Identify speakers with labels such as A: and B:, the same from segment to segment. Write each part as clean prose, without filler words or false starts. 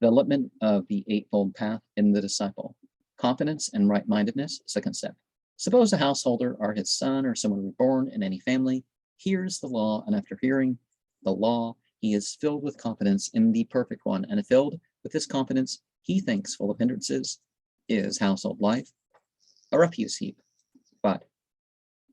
A: Development of the Eightfold Path in the disciple. Confidence and right-mindedness, second step. Suppose a householder or his son or someone reborn in any family hears the law, and after hearing the law, he is filled with confidence in the perfect one, and filled with this confidence, he thinks full of hindrances is household life a refuse heap. But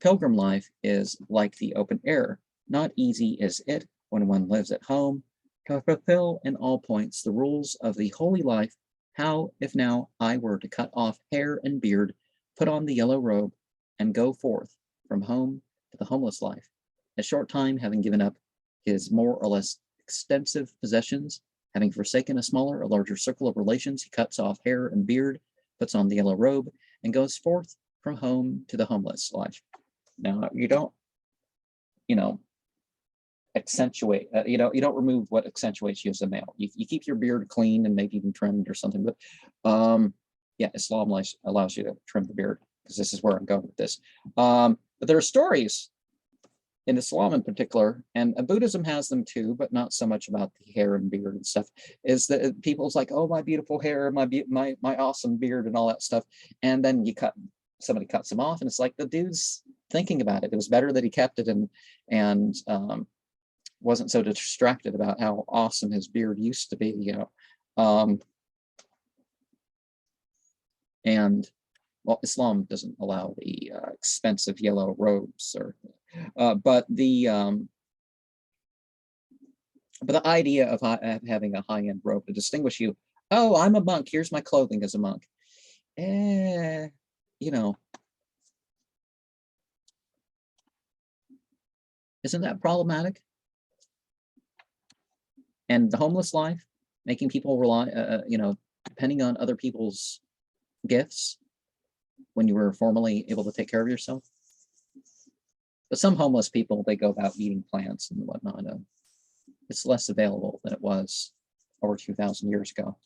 A: pilgrim life is like the open air. Not easy is it when one lives at home to fulfill in all points the rules of the holy life. How if now I were to cut off hair and beard, put on the yellow robe, and go forth from home to the homeless life? A short time, having given up his more or less extensive possessions, having forsaken a smaller or larger circle of relations, he cuts off hair and beard, puts on the yellow robe, and goes forth from home to the homeless life. Now, you don't, accentuate, you don't remove what accentuates you as a male. You keep your beard clean and maybe even trimmed or something, but yeah, Islam allows you to trim the beard, because this is where I'm going with this. But there are stories in Islam in particular, and Buddhism has them too, but not so much about the hair and beard and stuff, is that people's like, oh, my beautiful hair, my awesome beard and all that stuff. And then somebody cuts them off, and it's like the dude's thinking about it. It was better that he kept it and wasn't so distracted about how awesome his beard used to be, and well, Islam doesn't allow the expensive yellow robes, but the idea of having a high-end robe to distinguish you. Oh, I'm a monk. Here's my clothing as a monk. Isn't that problematic? And the homeless life, making people rely, depending on other people's gifts when you were formerly able to take care of yourself. But some homeless people, they go about eating plants and whatnot. It's less available than it was over 2,000 years ago.